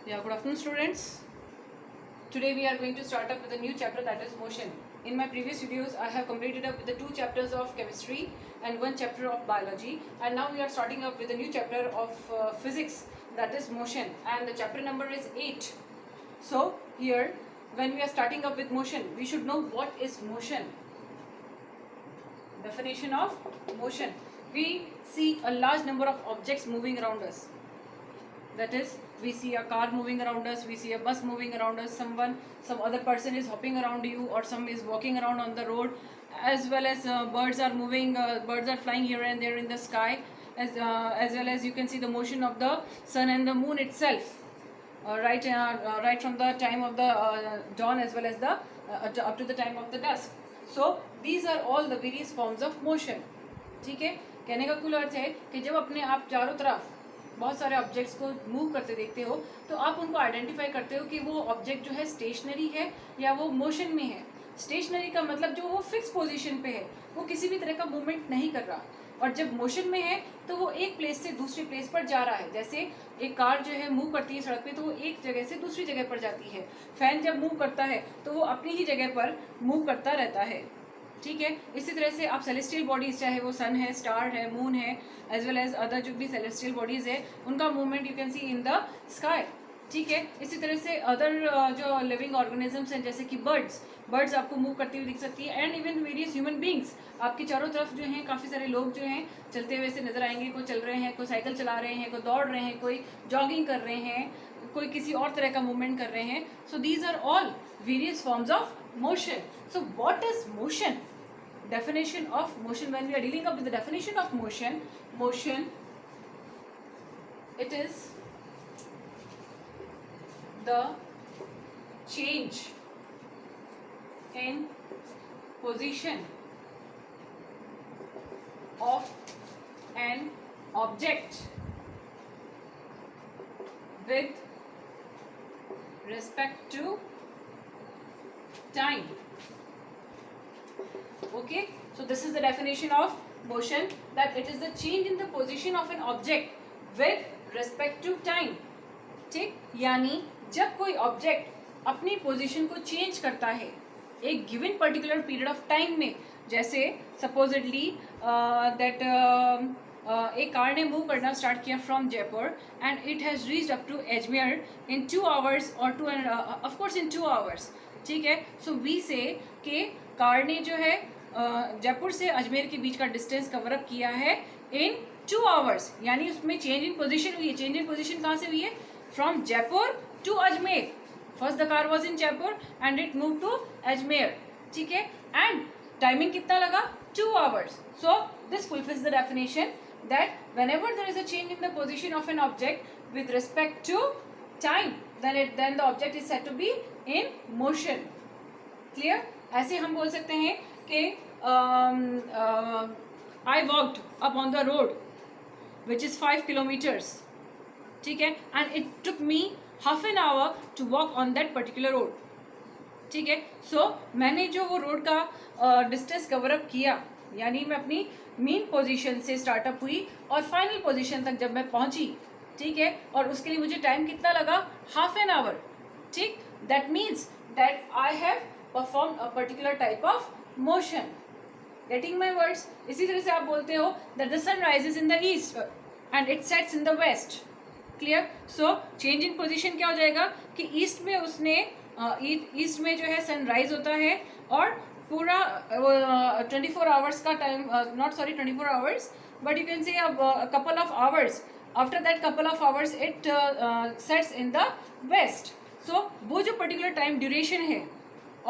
Yeah, good afternoon, students. Today we are going to start up with a new chapter, that is motion. In my previous videos, I have completed up with the 2 chapters of chemistry and 1 chapter of biology, and now we are starting up with a new chapter of physics, that is motion, and the chapter number is 8. So here, when we are starting up with motion, we should know what is motion. Definition of motion. We see a large number of objects moving around us. That is, we see a car moving around us, we see a bus moving around us, some other person is hopping around you, or some is walking around on the road, as well as birds are moving, birds are flying here and there in the sky, as well as you can see the motion of the sun and the moon itself, right from the time of the dawn as well as the up to the time of the dusk. So these are all the various forms of motion. ठीक है, कहने का कुल अर्थ है कि जब अपने आप चारों तरफ बहुत सारे ऑब्जेक्ट्स को मूव करते देखते हो तो आप उनको आइडेंटिफाई करते हो कि वो ऑब्जेक्ट जो है स्टेशनरी है या वो मोशन में है. स्टेशनरी का मतलब जो वो फिक्स पोजीशन पे है, वो किसी भी तरह का मूवमेंट नहीं कर रहा, और जब मोशन में है तो वो एक प्लेस से दूसरी प्लेस पर जा रहा है. जैसे एक कार जो है मूव करती है सड़क पे तो वो एक जगह से दूसरी जगह पर जाती है. फैन जब मूव करता है तो वो अपनी ही जगह पर मूव करता रहता है. ठीक है, इसी तरह से आप सेलेस्टियल बॉडीज, चाहे वो सन है, स्टार है, मून है, एज वेल एज अदर जो भी सेलेस्टियल बॉडीज है, उनका movement you can see in the sky. ठीक है, इसी तरह से अदर जो लिविंग ऑर्गेनिजम्स हैं जैसे कि बर्ड्स आपको मूव करती हुई दिख सकती है, and even various human beings. आपके चारों तरफ जो हैं काफ़ी सारे लोग जो हैं चलते हुए से नजर आएंगे. कोई चल रहे हैं, कोई साइकिल चला रहे हैं, कोई दौड़ रहे हैं, कोई जॉगिंग कर रहे हैं, कोई किसी और तरह का मूवमेंट कर रहे हैं. So these are all various forms of motion. So what is motion? Definition of motion. When we are dealing up with the definition of motion, it is the change in position of an object with respect to time. Okay, so this is the definition of motion, that it is the change in the position of an object with respect to time. ठीक, यानी जब कोई object अपनी position को change करता है एक given particular period of time में, जैसे सपोजिटली दैट एक कार ने मूव करना स्टार्ट किया from Jaipur and it has reached up to Ajmer in 2 hours और ऑफ कोर्स इन 2 hours. ठीक है, सो वी से कि कार ने जो है जयपुर से अजमेर के बीच का डिस्टेंस कवर अप किया है इन 2 hours, यानी उसमें चेंज इन पोजीशन हुई है. चेंज इन पोजीशन कहाँ से हुई है? From Jaipur to Ajmer. First the car was in Jaipur and it move to Ajmer. ठीक है, एंड टाइमिंग कितना लगा? 2 hours. So this fulfills the definition that whenever there is a change in the position of an object with respect to time, then the object is said to be in motion. Clear? ऐसे हम बोल सकते हैं कि I walked up on the road which is 5 kilometers. ठीक है, and it took me half an hour to walk on that particular road. ठीक है, so मैंने जो वो रोड का डिस्टेंस कवर अप किया, यानी मैं अपनी मीन पोजीशन से स्टार्टअप हुई और फाइनल पोजीशन तक जब मैं पहुंची, ठीक है, और उसके लिए मुझे टाइम कितना लगा? Half an hour. ठीक, that means that I have perform a particular type of motion. Getting my words? इसी तरह से आप बोलते हो that the sun rises in the east and it sets in the west. Clear? So change in position क्या हो जाएगा कि ईस्ट में उसने ईस्ट में जो है सनराइज होता है और पूरा 24 आवर्स का time, not sorry 24 hours, but you can say couple of hours. After that couple of hours it sets in the west. So वो जो पर्टिकुलर टाइम ड्यूरेशन है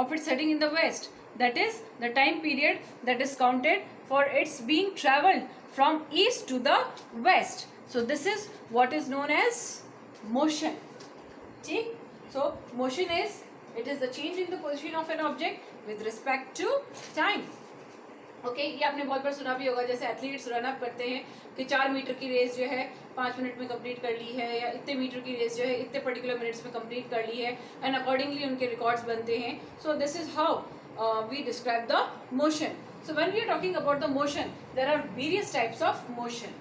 of its setting in the west, that is the time period that is counted for its being traveled from east to the west. So this is what is known as motion. ठीक, so motion is, it is the change in the position of an object with respect to time. Okay, ये आपने बहुत बार सुना भी होगा, जैसे athletes run up करते हैं कि 4 मीटर की रेस जो है 5 मिनट में कंप्लीट कर ली है, या इतने मीटर की रेस जो है इतने पर्टिकुलर मिनट्स में कंप्लीट कर ली है, एंड अकॉर्डिंगली उनके रिकॉर्ड्स बनते हैं. So this is how we describe the motion. So when we are talking about the motion, there are various types of motion.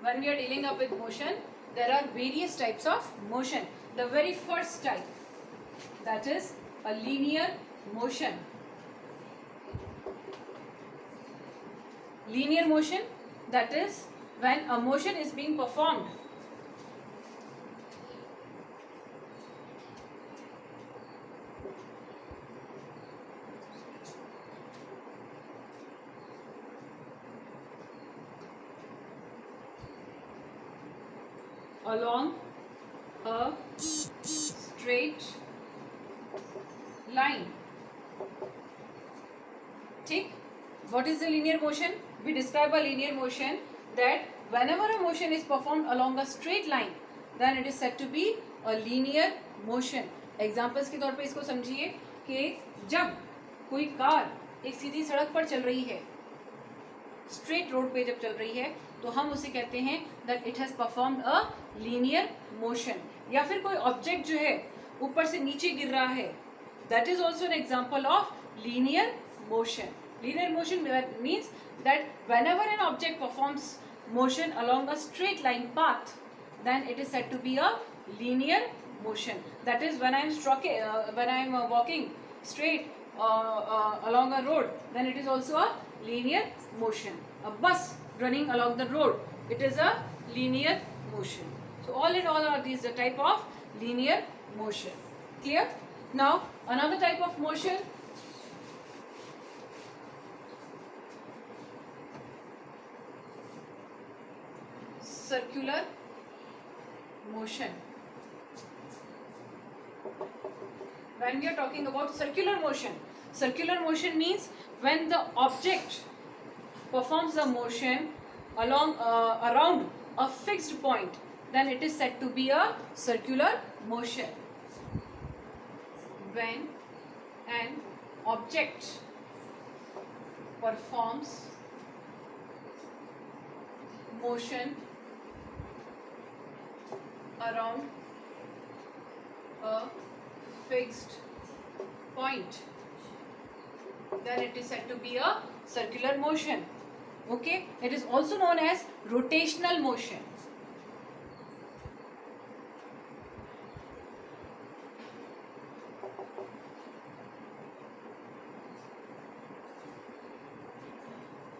when we are dealing up with motion, there are various types of motion. The very first type, that is a linear motion. Linear motion, that is when a motion is being performed along a straight line. ठीक, what is the linear motion? We describe a linear motion that whenever a motion is performed along a straight line, then it is said to be a linear motion. Examples के तौर पे इसको समझिए कि जब कोई car एक सीधी सड़क पर चल रही है, स्ट्रेट रोड पे जब चल रही है, तो हम उसे कहते हैं that it has performed a linear motion. या फिर कोई ऑब्जेक्ट जो है ऊपर से नीचे गिर रहा है, that is also an example of linear motion. Linear motion means that whenever an object performs motion along a straight line path, then it is said to be a linear motion. That is when I am walking straight along a road, then it is also a linear motion. A bus running along the road, it is a linear motion. So all in all are these the type of linear motion. Clear? Now another type of motion, circular motion. When we are talking about circular motion means when the object performs the motion along around a fixed point, then it is said to be a circular motion. When an object performs motion around a fixed point, then it is said to be a circular motion. Okay, it is also known as rotational motion.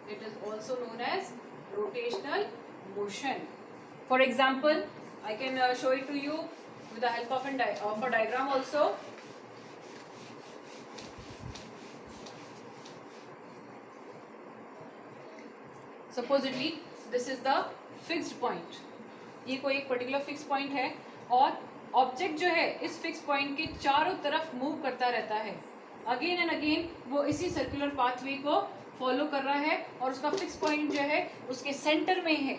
It is also known as rotational motion. For example, I can show it to you with the help of a diagram also. Supposedly this is the fixed point. ये कोई एक particular fix point है और object जो है इस fix point के चारों तरफ मूव करता रहता है. अगेन एंड अगेन वो इसी सर्कुलर पाथवे को फॉलो कर रहा है और उसका फिक्स पॉइंट जो है उसके सेंटर में है,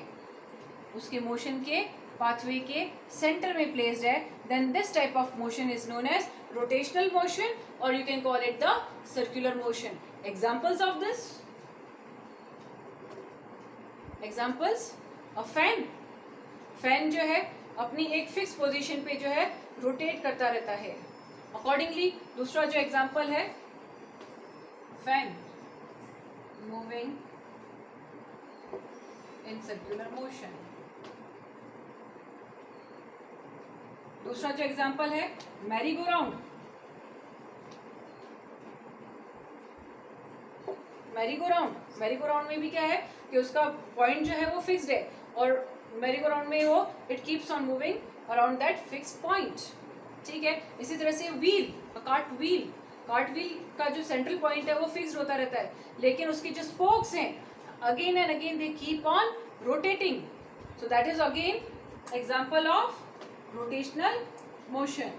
उसके मोशन के पाथवे के सेंटर में प्लेस्ड है. Then this type of motion is known as rotational motion और you can call it the circular motion. Examples of this, examples a fan जो है अपनी एक फिक्स पोजीशन पे जो है रोटेट करता रहता है. अकॉर्डिंगली दूसरा जो एग्जांपल है, fan moving in circular motion. दूसरा जो एग्जांपल है, merry go round. Merry go round में भी क्या है कि उसका पॉइंट जो है वो फिक्स्ड है और मैरी गो राउंड में वो it keeps on moving around that fixed point. ठीक है. इसी तरह से व्हील, कार्ट व्हील का जो सेंट्रल पॉइंट है वो फिक्स्ड होता रहता है, लेकिन उसके जो स्पोक्स हैं again and again they keep on rotating. So that is again example of rotational motion.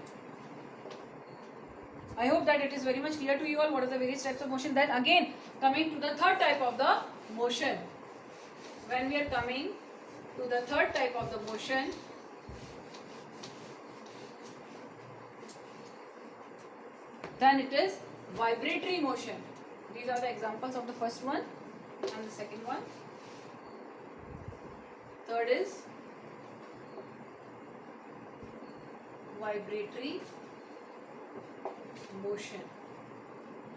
I hope that it is very much clear to you all what are the various types of motion. Then again coming to the third type of the motion. When we are coming to the third type of the motion, then it is vibratory motion. These are the examples of the first one and the second one. Third is vibratory motion.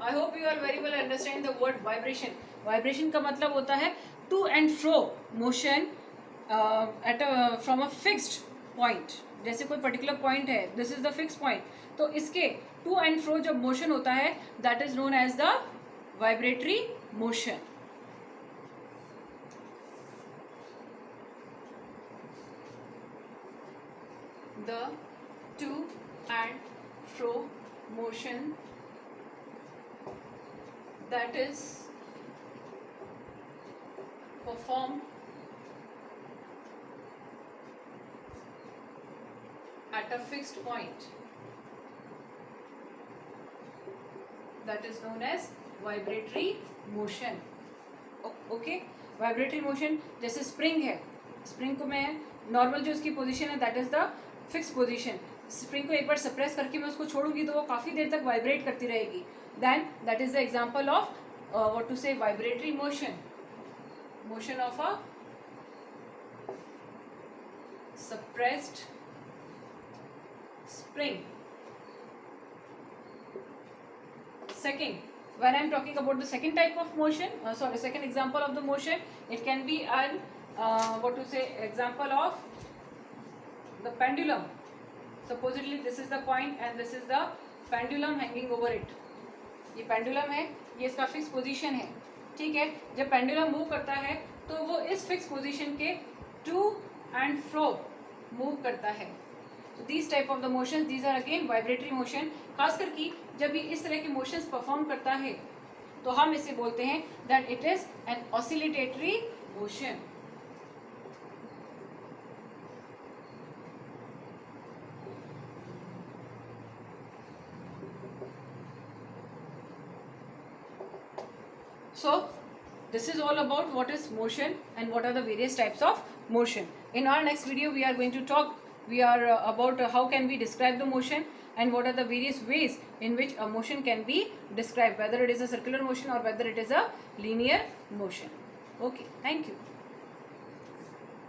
I hope you are very well understand the word vibration. Vibration का मतलब होता है to and fro motion from a fixed point, जैसे कोई particular point है, this is the fix point, तो इसके to and fro जब मोशन होता है that is known as the vibratory motion. The to and fro motion that is performed at a fixed point, that is known as vibratory motion. Okay, vibratory motion जैसे spring है, spring को मैं normal जो उसकी position है that is the fix position, spring को एक बार suppress करके मैं उसको छोड़ूंगी तो वो काफ़ी देर तक वाइब्रेट करती रहेगी, then that is the example of what to say vibratory motion, motion of a suppressed spring. Second, when I am talking about the second type of motion, second example of the motion, it can be an what to say example of the pendulum. Supposedly this is the point and this is the pendulum hanging over it. ये pendulum है, ये इसका fix position है, ठीक है. जब pendulum move करता है तो वो इस फिक्स पोजीशन के टू एंड फ्रो मूव करता है. So these type of the motions, these are again vibratory motion. खास करके जब ये इस तरह के motions perform करता है तो हम इसे बोलते हैं that it is an oscillatory motion. So this is all about what is motion and what are the various types of motion. In our next video we are going to talk about how can we describe the motion and what are the various ways in which a motion can be described, whether it is a circular motion or whether it is a linear motion. Okay, thank you.